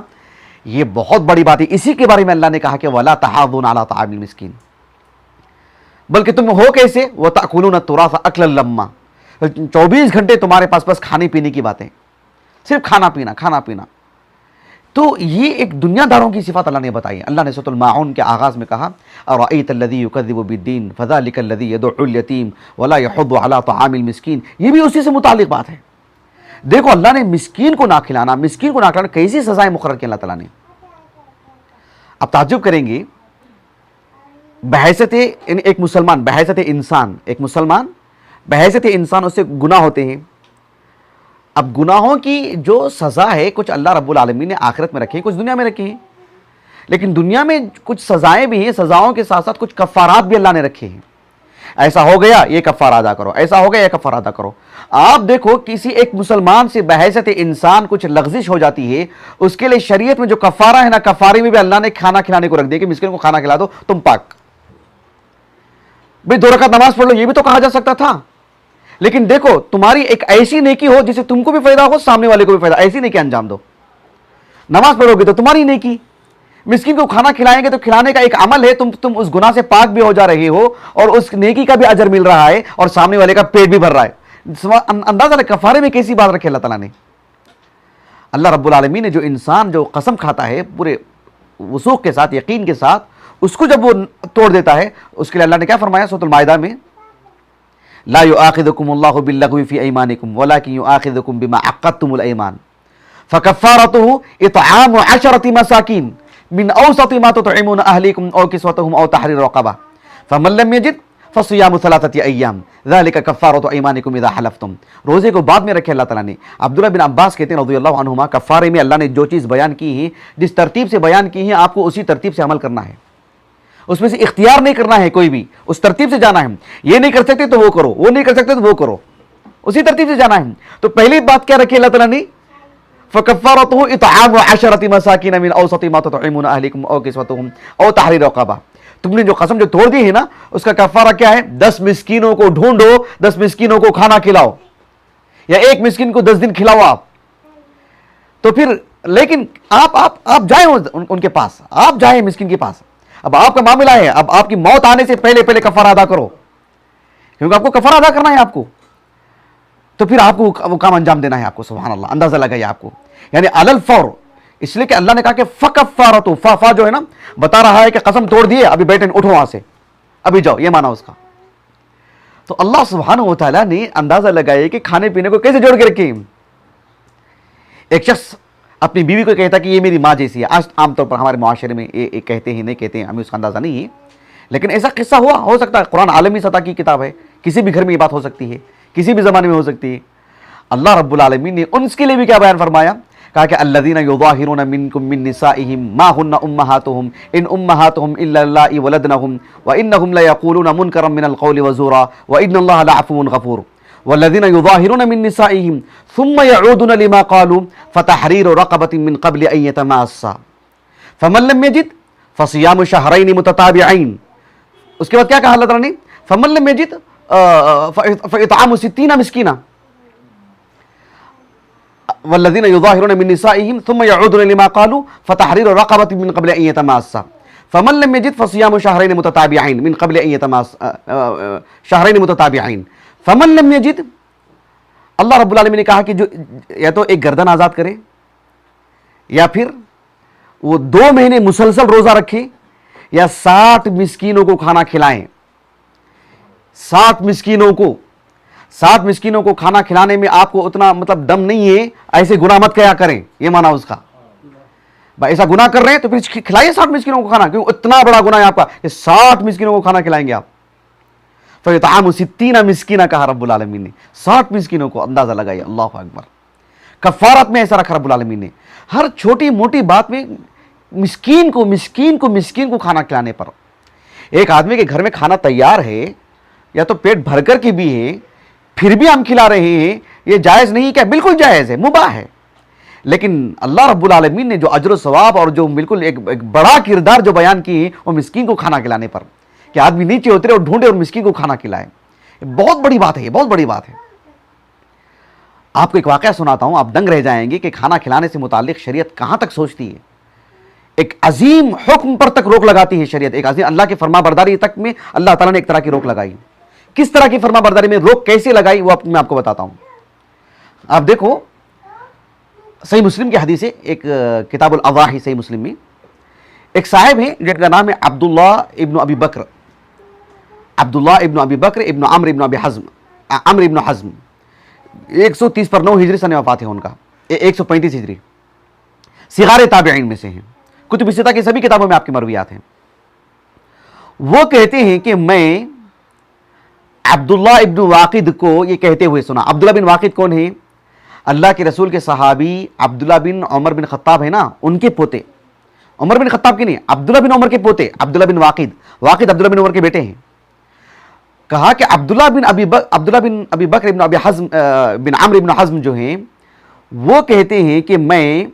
یہ بہت بڑی بات ہے. اسی کے بارے میں اللہ نے کہا کہ وَلَا تَحَاضُونَ عَلَى طَعَامِ الْمِسْکِينِ. بلکہ تم ہو کیسے؟ وَتَأْکُلُونَ التُّرَاثَ أَکْلًا لَمًّا. 24 گھنٹے تمہارے پاس بس کھانے پینے کی باتیں، صرف کھانا پینا. تو یہ ایک دنیا داروں کی صفات اللہ نے بتائی. اللہ نے سورۃ الماعون کے آغاز میں کہا أَرَأَيْتَ الَّذِي يُكَذِّبُ بِالدِّينِ فَذَلِكَ الَّذِي يَدُعُّ الْيَتِيمَ وَلَا يَحُضُّ عَلَى طَعَامِ الْمِسْكِينِ. یہ بھی اسی سے متعلق بات ہے. دیکھو اللہ نے مسکین کو نہ کھلانا کیسی سزائیں مقرر کی اللہ تعالیٰ نے. اب تعجب کریں گے، بحیثیت ایک مسلمان، بحیثیت انسان اس سے گناہ ہوتے ہیں. اب گناہوں کی جو سزا ہے کچھ اللہ رب العالمین نے آخرت میں رکھی ہے، کچھ دنیا میں رکھی ہے. لیکن دنیا میں کچھ سزائیں بھی ہیں، سزاؤں کے ساتھ ساتھ کچھ کفارات بھی اللہ نے رکھے ہیں. ایسا ہو گیا یہ کفارہ ادا کرو، ایسا ہو گیا یہ کفارہ ادا کرو. آپ دیکھو کسی ایک مسلمان سے بحیثیت انسان کچھ لغزش ہو جاتی ہے، اس کے لیے شریعت میں جو کفارہ ہے نا، کفارے میں بھی اللہ نے کھانا کھلانے کو رکھ دیا کہ مسکین کو کھانا کھلا دو تم پاک. بھئی 2 رکعت نماز پڑھ لو، یہ بھی تو کہا جا سکتا تھا. لیکن دیکھو تمہاری ایک ایسی نیکی ہو جس سے تم کو بھی فائدہ ہو، سامنے والے کو بھی فائدہ، ایسی نیکی انجام دو. نماز پڑھو گے تو تمہاری نیکی، مسکین کو کھانا کھلائیں گے تو کھلانے کا ایک عمل ہے، تم اس گناہ سے پاک بھی ہو جا رہے ہو اور اس نیکی کا بھی اجر مل رہا ہے اور سامنے والے کا پیٹ بھی بھر رہا ہے. اندازہ ہے کفارے میں کیسی بات رکھی اللہ تعالیٰ نے. اللہ رب العالمین نے جو انسان جو قسم کھاتا ہے پورے وثوق کے ساتھ، یقین کے ساتھ، اس کو جب وہ توڑ دیتا ہے، اس کے لیے اللہ نے کیا فرمایا سورۃ المائدہ میں؟ لا يؤاخذكم الله باللغو في ايمانكم ولكن يؤاخذكم بما عقدتم الايمان فكفارته اطعام 10 مساكين من اوسط ما تطعمون اهليكم او كسوتهم او تحرير رقبه فمن لم يجد فصیام ثلاثۃ ایام ذالک کفارۃ ایمانکم اذا حلفتم. روزے کو بعد میں رکھے اللہ تعالیٰ نے. عبداللہ بن عباس کہتے ہیں رضی اللہ عنہما, کفارے میں اللہ نے جو چیز بیان کی ہے, جس ترتیب سے بیان کی ہے, آپ کو اسی ترتیب سے عمل کرنا ہے, اس میں سے اختیار نہیں کرنا ہے کوئی بھی, اس ترتیب سے جانا ہے. یہ نہیں کر سکتے تو وہ کرو, وہ نہیں کر سکتے تو وہ کرو, اسی ترتیب سے جانا ہے. تو پہلی بات کیا رکھی اللہ تعالیٰ نے, فَكَفَّارَتُهُ إِطْعَامُ عَشَرَةِ مَسَاكِينَ مِنْ أَوْسَطِ مَا تُطْعِمُونَ أَهْلِكُمْ أَوْ كِسْوَتُهُمْ أَوْ تَحْرِيرُ رَقَبَةٍ. تم نے جو قسم جو توڑ دی ہے نا, اس کا کفارہ کیا ہے؟ 10 مسکینوں کو ڈھونڈو, 10 مسکینوں کو کھانا کھلاؤ, یا ایک مسکین کو 10 دن کھلاؤ آپ. تو پھر لیکن آپ جائیں ان کے پاس, آپ جائیں مسکین کے پاس. اب آپ کا معاملہ ہے, اب آپ کی موت آنے سے پہلے کفارہ ادا کرو, کیونکہ آپ کو کفارہ ادا کرنا ہے آپ کو. تو پھر آپ کو وہ کام انجام دینا ہے آپ کو. سبحان اللہ, اندازہ لگائیے آپ کو, یعنی علی الفور. اس لیے کہ اللہ نے کہا کہ فکفارتو, فا جو ہے نا بتا رہا ہے کہ قسم توڑ دیے, ابھی بیٹھے اٹھو وہاں سے, ابھی جاؤ, یہ مانا اس کا. تو اللہ سبحانہ و تعالیٰ نے اندازہ لگایا کہ کھانے پینے کو کیسے جوڑ کے رکھے. ایک شخص اپنی بیوی کو کہتا کہ یہ میری ماں جیسی ہے. آج عام طور پر ہمارے معاشرے میں یہ کہتے ہیں, نہیں کہتے ہیں, ہمیں اس کا اندازہ نہیں ہے, لیکن ایسا قصہ ہو سکتا ہے. قرآن عالمی سطح کی کتاب ہے, کسی بھی گھر میں یہ بات ہو سکتی ہے, کسی بھی زمانے میں ہو سکتی ہے. اللہ رب العالمین نے ان کے لیے بھی کیا بیان فرمایا, کہا کہ الذین یظاہرون منکم من نسائہم ما ہن امہاتہم ان امہاتہم الا اللائے ولدنہم وانہم لیقولون منکرا من القول وزورا وان اللہ لعفو غفور. والذین یظاہرون من نسائہم ثم یعودون لما قالوا فتحریر رقبۃ من قبل ان یتماسا فمن لم یجد فصیام شہرین متتابعین. اس کے بعد کیا کہا اللہ تعالیٰ نے, فمن لم یجد فاطعام 60 مسکینا. والذین یظاہرون من نسائہم ثم یعودون لما قالوا فتحریر رقبۃ من قبل ان یتماسا فمن لم یجد فصیام شہرین متتابعین من قبل ان یتماسا شہرین متتابعین. فمن لم یجد, اللہ رب العالمین نے کہا کہ جو یا تو ایک گردن آزاد کرے, یا پھر وہ 2 مہینے مسلسل روزہ رکھے, یا 60 مسکینوں کو کھانا کھلائیں. 60 مسکینوں کو کھانا کھلانے میں آپ کو اتنا مطلب دم نہیں ہے, ایسے گناہ مت کیا کریں, یہ مانا اس کا. بھائی ایسا گناہ کر رہے ہیں تو پھر کھلائیے 60 مسکینوں کو کھانا, کیونکہ اتنا بڑا گناہ ہے آپ کا کہ 60 مسکینوں کو کھانا کھلائیں گے آپ. فَيُطْعَامُ 60 مسکینہ کہا رب العالمین نے, 60 مسکینوں کو. اندازہ لگائیے, اللہ اکبر. کفارت میں ایسا رکھا رب العالمین نے, ہر چھوٹی موٹی بات میں مسکین کو کھانا کھلانے پر. ایک آدمی کے گھر میں کھانا تیار ہے, یا تو پیٹ بھر کر کے بھی ہے, پھر بھی ہم کھلا رہے ہیں, یہ جائز نہیں کیا؟ بالکل جائز ہے, مباح ہے. لیکن اللہ رب العالمین نے جو اجر و ثواب اور جو بالکل ایک بڑا کردار جو بیان کی ہے وہ مسکین کو کھانا کھلانے پر, کہ آدمی نیچے اترے اور ڈھونڈے اور مسکین کو کھانا کھلائے. بہت بڑی بات ہے, یہ بہت بڑی بات ہے. آپ کو ایک واقعہ سناتا ہوں, آپ دنگ رہ جائیں گے کہ کھانا کھلانے سے متعلق شریعت کہاں تک سوچتی ہے. ایک عظیم حکم پر تک روک لگاتی ہے شریعت, ایک عظیم اللہ کی فرما برداری تک میں اللہ تعالیٰ نے ایک طرح کی روک لگائی. کس طرح کی فرما برداری میں روک کیسے لگائی وہ میں آپ کو بتاتا ہوں. آپ دیکھو, صحیح مسلم کی حدیث ہے, ایک کتاب الاضاحی صحیح مسلم میں ایک صاحب ہیں جن کا نام ہے عبداللہ ابن ابی بکر ابن عمر ابن حزم. 130 پر 9 ہجری سن وفات ہے ان کا, 135 ہجری. صغار تابعین میں سے ہیں, کتب ستہ کی سبھی کتابوں میں آپ کے مرویات ہیں. وہ کہتے ہیں کہ میں عبداللہ ابن واقد کو یہ کہتے ہوئے سنا. عبداللہ بن واقد کون ہیں؟ اللہ کے رسول کے صحابی عبداللہ بن عمر بن خطاب ہے نا, ان کے پوتے. عمر بن خطاب کے نہیں, عبداللہ بن عمر کے پوتے عبداللہ بن واقد عبداللہ بن عمر کے بیٹے ہیں. کہا کہ عبداللہ بن ابی بکر ابن ابی حزم بن عمر ابن حزم جو ہیں وہ کہتے ہیں کہ میں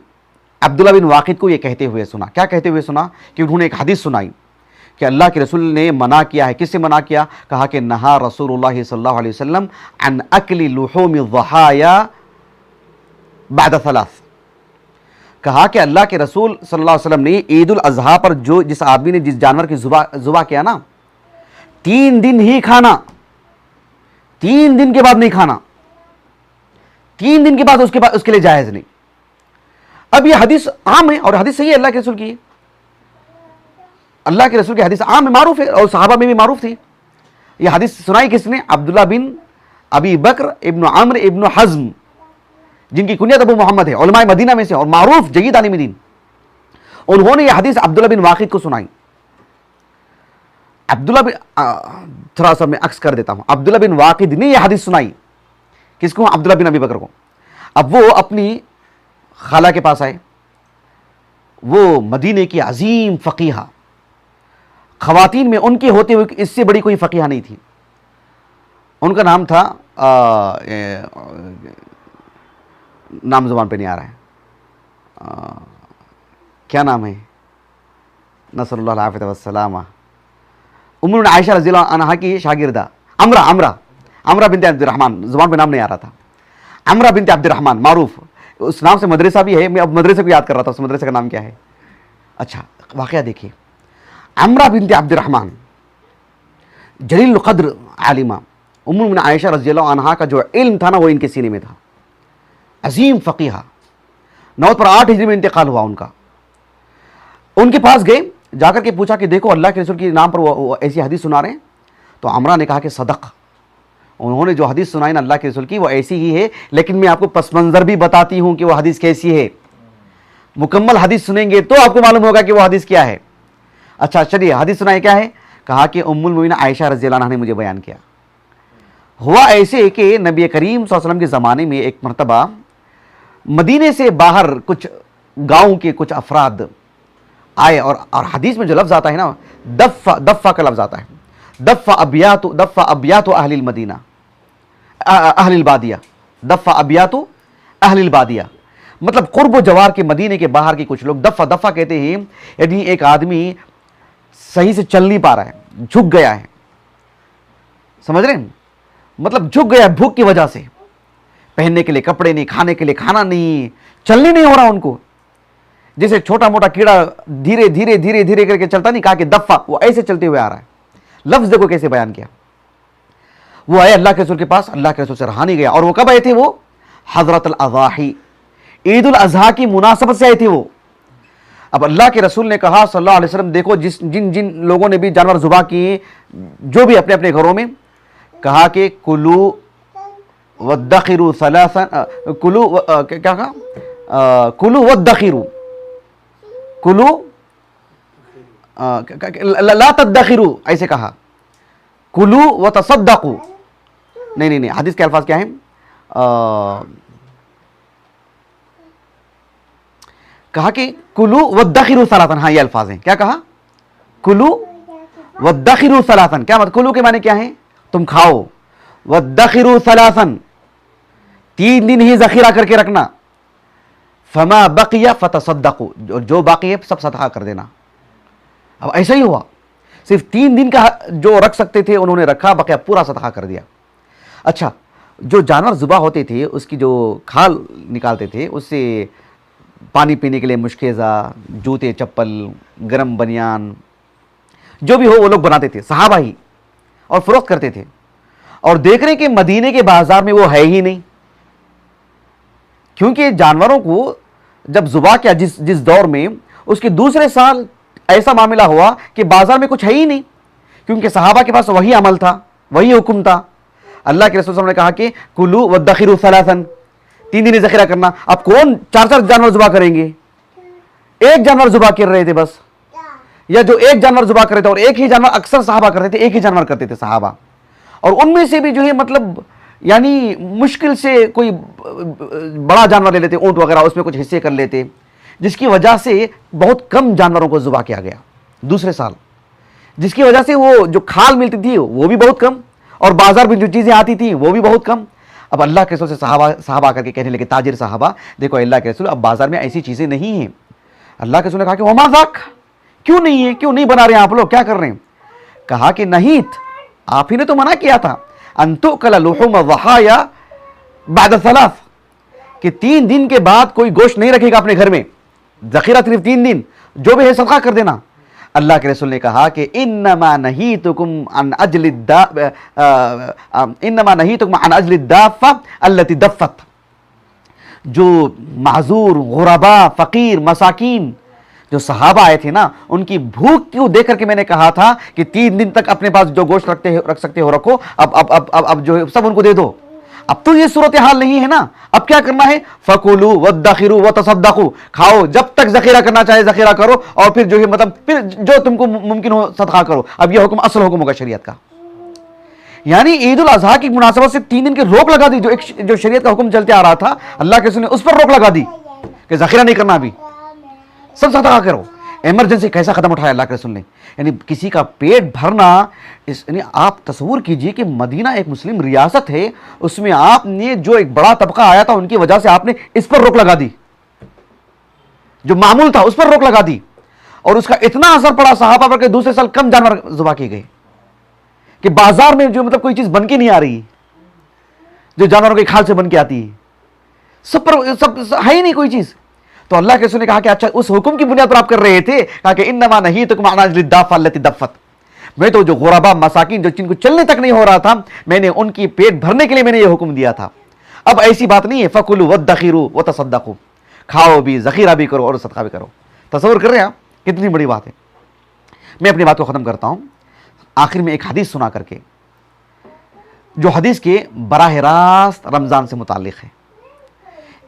عبداللہ بن واقد کو یہ کہتے ہوئے سنا. کیا کہتے ہوئے سنا؟ کہ انہوں نے ایک حدیث سنائی کہ اللہ کے رسول نے منع کیا ہے. کس سے منع کیا؟ کہا کہ نہا رسول اللہ صلی اللہ علیہ وسلم عن اکل لحوم الضحایا بعد 3. کہا کہ اللہ کے رسول صلی اللہ علیہ وسلم نے عید الاضحیٰ پر جس آدمی نے جس جانور کی ذبح کیا نا, 3 دن ہی کھانا, 3 دن کے بعد نہیں کھانا, 3 دن کے بعد اس کے لیے جائز نہیں. اب یہ حدیث عام ہے اور حدیث صحیح ہے اللہ کے رسول کی ہے. اللہ کے رسول کی حدیث عام ہے, معروف ہے, اور صحابہ میں بھی معروف تھی. یہ حدیث سنائی کس نے؟ عبداللہ بن ابی بکر ابن عمر ابن حزم, جن کی کنیت ابو محمد ہے, علماء مدینہ میں سے اور معروف جید عالم دین. انہوں نے یہ حدیث عبداللہ بن واقد کو سنائی. عبداللہ بن تھوڑا سا میں عکس کر دیتا ہوں، عبداللہ بن واقد نے یہ حدیث سنائی، کس کو؟ عبداللہ بن ابی بکر کو۔ اب وہ اپنی خالہ کے پاس آئے، وہ مدینے کی عظیم فقیہہ، خواتین میں ان کے ہوتے ہوئے اس سے بڑی کوئی فقیہہ نہیں تھی، ان کا نام تھا نام زبان پہ نہیں آ رہا ہے، کیا نام ہے، نصر اللہ العافیہ والسلامہ، ام المؤمنین عائشہ رضی اللہ عنہا کی شاگردہ عمرہ بنت عبد الرحمن، زبان پہ نام نہیں آ رہا تھا، عمرہ بنت عبد الرحمن، معروف، اس نام سے مدرسہ بھی ہے، میں اب مدرسے کو یاد کر رہا تھا، اس مدرسے کا نام کیا ہے۔ اچھا واقعہ دیکھیے، عمرہ بنت عبد الرحمن جلیل القدر عالمہ، ام المؤمنین عائشہ رضی اللہ عنہا کا جو علم تھا نا وہ ان کے سینے میں تھا، عظیم فقیہہ، 908 ہجری میں انتقال ہوا ان کا۔ ان کے پاس گئے، جا کر کے پوچھا کہ دیکھو اللہ کے رسول کے نام پر وہ ایسی حدیث سنا رہے ہیں، تو عمرہ نے کہا کہ صدق، انہوں نے جو حدیث سنائی نا اللہ کے رسول کی وہ ایسی ہی ہے، لیکن میں آپ کو پس منظر بھی بتاتی ہوں کہ وہ حدیث کیسی ہے، مکمل حدیث سنیں گے تو آپ کو معلوم ہوگا کہ وہ حدیث کیا ہے۔ اچھا چلیے حدیث سنائے، کیا ہے؟ کہا کہ ام المؤمنین عائشہ رضی اللہ عنہا نے مجھے بیان کیا، ہوا ایسے کہ نبی کریم صلی اللہ علیہ وسلم کے زمانے میں ایک مرتبہ مدینے سے باہر کچھ گاؤں کے کچھ افراد آئے، اور حدیث میں جو لفظ آتا ہے نا دفہ کا لفظ آتا ہے، دفہ ابیات اہل المدینہ، اہل البادیہ، دفہ ابیات اہل البادیہ، مطلب قرب و جوار کے مدینے کے باہر کے کچھ لوگ دفہ کہتے ہیں، یعنی ایک آدمی صحیح سے چل نہیں پا رہا ہے، جھک گیا ہے، سمجھ رہے ہیں، مطلب جھک گیا ہے بھوک کی وجہ سے، پہننے کے لیے کپڑے نہیں، کھانے کے لیے کھانا نہیں، چلنے نہیں ہو رہا ان کو، جیسے چھوٹا موٹا کیڑا دھیرے دھیرے دھیرے دھیرے کر کے چلتا نہیں، کہا کہ دفہ، وہ ایسے چلتے ہوئے آ رہا ہے، لفظ دیکھو کیسے بیان کیا۔ وہ آئے اللہ کے رسول کے پاس، اللہ کے رسول سے رہا نہیں گیا، اور وہ کب آئے تھے؟ وہ حضرت الاضاحی، عید الاضحیٰ کی مناسبت سے آئے تھے وہ۔ اب اللہ کے رسول نے کہا صلی اللہ علیہ وسلم، دیکھو جن لوگوں نے بھی جانور ذبح کیے، جو بھی اپنے اپنے گھروں میں، کہا کہ کلو وادخروا ثلاثا، کیا کہا؟ کلو وادخروا، کلو لا تدخروا، ایسے کہا، کلو وتصدقوا، نہیں حدیث کے الفاظ کیا ہیں؟ کہا کہ کلو وادخروا ثلاثا، ہاں یہ الفاظ ہیں، کیا کہا؟ کلو وادخروا ثلاثا، کیا مطلب؟ کلو کے معنی کیا ہیں؟ تم کھاؤ، وادخروا ثلاثا، 3 دن ہی ذخیرہ کر کے رکھنا، فما بقی فتصدقوا، جو باقی ہے سب صدقہ کر دینا۔ اب ایسا ہی ہوا، صرف 3 دن کا جو رکھ سکتے تھے انہوں نے رکھا، باقی پورا صدقہ کر دیا۔ اچھا جو جانور ذبح ہوتے تھے اس کی جو کھال نکالتے تھے، اس سے پانی پینے کے لیے مشکیزہ، جوتے چپل، گرم بنیان، جو بھی ہو وہ لوگ بناتے تھے، صحابہ ہی، اور فروخت کرتے تھے، اور دیکھ رہے کہ مدینے کے بازار میں وہ ہے ہی نہیں، کیونکہ جانوروں کو جب ذبح کیا جس دور میں، اس کے دوسرے سال ایسا معاملہ ہوا کہ بازار میں کچھ ہے ہی نہیں، کیونکہ صحابہ کے پاس وہی عمل تھا، وہی حکم تھا۔ اللہ کے رسول صلی اللہ علیہ وسلم نے کہا کہ کلو وادخروا ثلاثا، 3 دن ذخیرہ کرنا۔ اب کون 4 جانور ذبح کریں گے؟ ایک جانور ذبح کر رہے تھے بس، یا جو ایک جانور ذبح کر رہے تھے، اور ایک ہی جانور اکثر صحابہ کرتے تھے، ایک ہی جانور کرتے تھے صحابہ، اور ان میں سے بھی جو ہے مطلب یعنی مشکل سے کوئی بڑا جانور لے لیتے، اونٹ وغیرہ، اس میں کچھ حصے کر لیتے، جس کی وجہ سے بہت کم جانوروں کو ذبح کیا گیا دوسرے سال، جس کی وجہ سے وہ جو کھال ملتی تھی وہ بھی بہت کم، اور بازار میں جو چیزیں آتی تھیں وہ بھی بہت کم۔ اب اللہ کے رسول سے صحابہ کر کے کہنے لگے، تاجر صحابہ، دیکھو اللہ کے رسول اب بازار میں ایسی چیزیں نہیں ہیں۔ اللہ کے رسول نے کہا کہ وما ذاک، کیوں نہیں ہے، کیوں نہیں بنا رہے ہیں آپ لوگ، کیا کر رہے ہیں؟ کہا کہ نہیں، آپ ہی نے تو منع کیا تھا، ان تؤکل لحوم الضحایا بعد 3، کہ 3 دن کے بعد کوئی گوشت نہیں رکھے گا اپنے گھر میں، ذخیرہ صرف 3 دن، جو بھی ہے صدقہ کر دینا۔ اللہ کے رسول نے کہا کہ انما نہیتکم عن اجل الدافہ التي دفت، جو معذور، غرباء، فقیر، مساکین جو صحابہ آئے تھے نا، ان کی بھوک کیوں دیکھ کر کے میں نے کہا تھا کہ 3 دن تک اپنے پاس جو گوشت رکھ سکتے ہو رکھو، اب جو سب ان کو دے دو۔ اب تو یہ صورتحال نہیں ہے نا. اب کیا کرنا ہے؟ فَكُلُوا وَادَّخِرُوا وَتَصَدَّقُوا. کھاؤ جب تک ذخیرہ کرنا چاہے ذخیرہ کرو, اور پھر جو ہے مطلب پھر جو تم کو ممکن ہو صدقہ کرو. اب یہ حکم اصل حکم ہوگا شریعت کا. یعنی عید الاضحیٰ کی مناسبت سے 3 دن کی روک لگا دی. جو شریعت کا حکم چلتے آ رہا تھا, اللہ کے رسول نے اس پر روک لگا دی کہ ذخیرہ نہیں کرنا, ابھی سب صدقہ کرو. ایمرجنسی کیسا قدم اٹھایا اللہ کے رسول نے. یعنی کسی کا پیٹ بھرنا, یعنی آپ تصور کیجئے کہ مدینہ ایک مسلم ریاست ہے, اس میں آپ نے جو ایک بڑا طبقہ آیا تھا ان کی وجہ سے آپ نے اس پر روک لگا دی, جو معمول تھا اس پر روک لگا دی, اور اس کا اتنا اثر پڑا صحابہ پر کہ دوسرے سال کم جانور ذبح کیے گئے, کہ بازار میں جو مطلب کوئی چیز بن کے نہیں آ رہی جو جانوروں کے کھال سے بن کے آتی ہے, سب پر سب ہے ہی نہیں کوئی چیز. تو اللہ کے رسول نے کہا کہ اچھا اس حکم کی بنیاد پر آپ کر رہے تھے, کہا کہ انما نہیتکم عن اجل الدافہ التی دفت. میں تو جو غربا مساکین جو جن کو چلنے تک نہیں ہو رہا تھا, میں نے ان کی پیٹ بھرنے کے لیے میں نے یہ حکم دیا تھا. اب ایسی بات نہیں ہے فَكُلُوا وَادَّخِرُوا وَتَصَدَّقُوا, کھاؤ بھی ذخیرہ بھی کرو اور صدقہ بھی کرو. تصور کر رہے ہیں آپ کتنی بڑی بات ہے. میں اپنی بات کو ختم کرتا ہوں آخر میں ایک حدیث سنا کر کے, جو حدیث کے براہ راست رمضان سے متعلق ہے.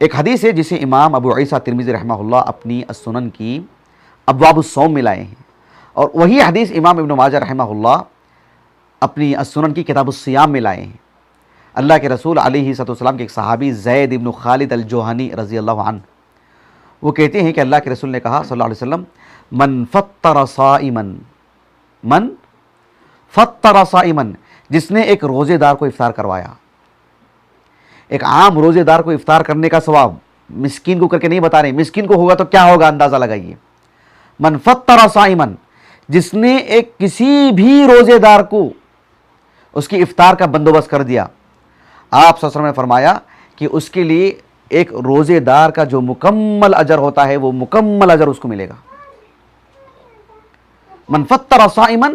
ایک حدیث ہے جسے امام ابو عیسیٰ ترمذی رحمہ اللہ اپنی السنن کی ابواب الصوم میں لائے ہیں, اور وہی حدیث امام ابن ماجہ رحمہ اللہ اپنی السنن کی کتاب الصیام میں لائے ہیں. اللہ کے رسول علیہ الصلوۃ والسلام کے ایک صحابی زید ابن خالد الجوہنی رضی اللہ عنہ, وہ کہتے ہیں کہ اللہ کے رسول نے کہا صلی اللہ علیہ وسلم, من فطر صائما, جس نے ایک روزے دار کو افطار کروایا. ایک عام روزے دار کو افطار کرنے کا ثواب مسکین کو کر کے نہیں بتا رہے, مسکین کو ہوگا تو کیا ہوگا اندازہ لگائیے. من فطر صائما, جس نے ایک کسی بھی روزے دار کو اس کی افطار کا بندوبست کر دیا. آپ صلی اللہ علیہ وسلم نے فرمایا کہ اس کے لیے ایک روزے دار کا جو مکمل اجر ہوتا ہے وہ مکمل اجر اس کو ملے گا. من فطر صائما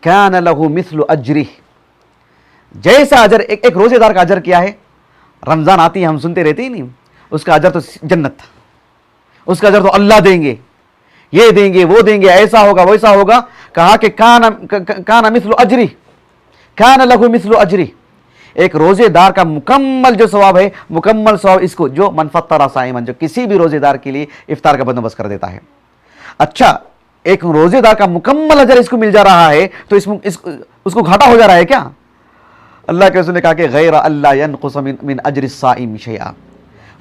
کان له مثل اجرہ, جیسا اجر ایک روزے دار کا اجر کیا ہے, رمضان آتی ہے ہم سنتے رہتے ہی نہیں, اس کا اجر تو جنت, اس کا اجر تو اللہ دیں گے, یہ دیں گے وہ دیں گے, ایسا ہوگا ویسا ہوگا. کہا کہ کان مثل اجری, کان له مثل اجری, ایک روزے دار کا مکمل جو ثواب ہے, مکمل ثواب اس کو جو من فطر صائما, جو کسی بھی روزے دار کے لیے افطار کا بندوبست کر دیتا ہے. اچھا ایک روزے دار کا مکمل اجر اس کو مل جا رہا ہے تو اس کو گھاٹا ہو جا رہا ہے کیا؟ اللہ کے رسول نے کہا کہ غیر اللہ ینقص من اجر الصائم شیئا,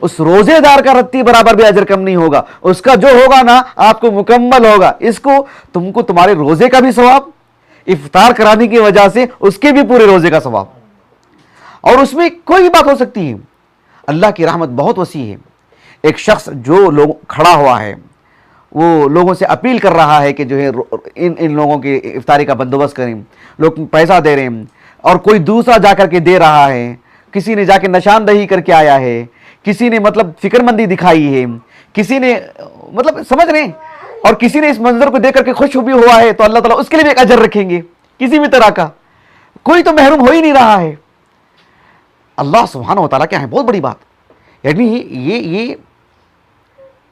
اس روزے دار کا رتی برابر بھی اجر کم نہیں ہوگا, اس کا جو ہوگا نا آپ کو مکمل ہوگا. اس کو تم کو تمہارے روزے کا بھی ثواب, افطار کرانے کی وجہ سے اس کے بھی پورے روزے کا ثواب, اور اس میں کوئی بات ہو سکتی ہے. اللہ کی رحمت بہت وسیع ہے. ایک شخص جو لوگ کھڑا ہوا ہے وہ لوگوں سے اپیل کر رہا ہے کہ جو ہے ان لوگوں کی افطاری کا بندوبست کریں, لوگ پیسہ دے رہے ہیں, اور کوئی دوسرا جا کر کے دے رہا ہے, کسی نے جا کے نشاندہی کر کے آیا ہے, کسی نے مطلب فکر مندی دکھائی ہے, کسی نے مطلب سمجھ رہے ہیں, اور کسی نے اس منظر کو دیکھ کر کے خوش بھی ہوا ہے, تو اللہ تعالیٰ اس کے لیے بھی ایک اجر رکھیں گے کسی بھی طرح کا. کوئی تو محروم ہو ہی نہیں رہا ہے. اللہ سبحانہ و تعالیٰ کیا ہے, بہت بڑی بات. یعنی یہ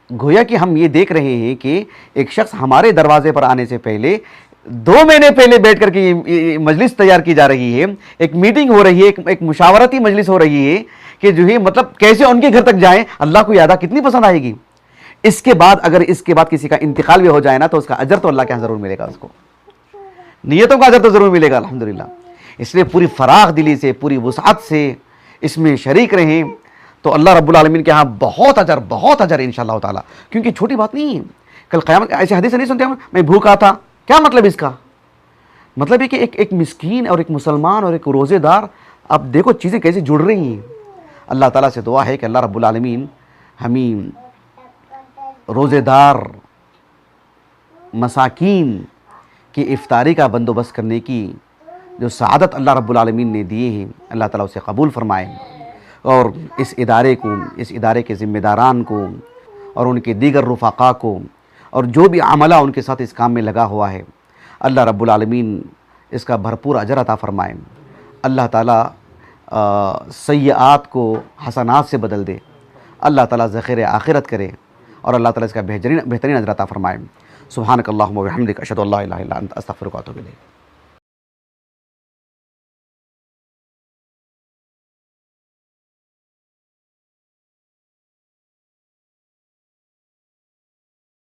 گویا کہ ہم یہ دیکھ رہے ہیں کہ ایک شخص ہمارے دروازے پر آنے سے پہلے 2 مہینے پہلے بیٹھ کر کے یہ مجلس تیار کی جا رہی ہے, ایک میٹنگ ہو رہی ہے, ایک مشاورتی مجلس ہو رہی ہے کہ جو ہے مطلب کیسے ان کے گھر تک جائیں. اللہ کو یادہ کتنی پسند آئے گی. اس کے بعد اگر اس کے بعد کسی کا انتقال بھی ہو جائے نا تو اس کا اجر تو اللہ کے یہاں ضرور ملے گا, اس کو نیتوں کا اجر تو ضرور ملے گا الحمدللہ. اس لیے پوری فراغ دلی سے, پوری وسعت سے اس میں شریک رہیں تو اللہ رب العالمین کے ہاں بہت اجر انشاءاللہ تعالیٰ. کیونکہ چھوٹی بات نہیں ہے. کل قیامت ایسے حدیث نہیں سنتے میں بھوکا تھا, کیا مطلب اس کا؟ مطلب ہے کہ ایک مسکین اور ایک مسلمان اور ایک روزے دار, اب دیکھو چیزیں کیسے جڑ رہی ہیں. اللہ تعالیٰ سے دعا ہے کہ اللہ رب العالمین ہمیں روزے دار مساکین کی افطاری کا بندوبست کرنے کی جو سعادت اللہ رب العالمین نے دیے ہیں, اللہ تعالیٰ اسے قبول فرمائے, اور اس ادارے کے ذمہ داران کو اور ان کے دیگر رفقاء کو اور جو بھی عملہ ان کے ساتھ اس کام میں لگا ہوا ہے, اللہ رب العالمین اس کا بھرپور اجر عطا فرمائے. اللہ تعالیٰ سیئات کو حسنات سے بدل دے, اللہ تعالیٰ ذخیر آخرت کرے, اور اللہ تعالیٰ اس کا بہترین اجر عطا فرمائے. سبحانک اللہم و بحمدک اشہد ان لا الہ الا انت استغفرک و اتوب الیک.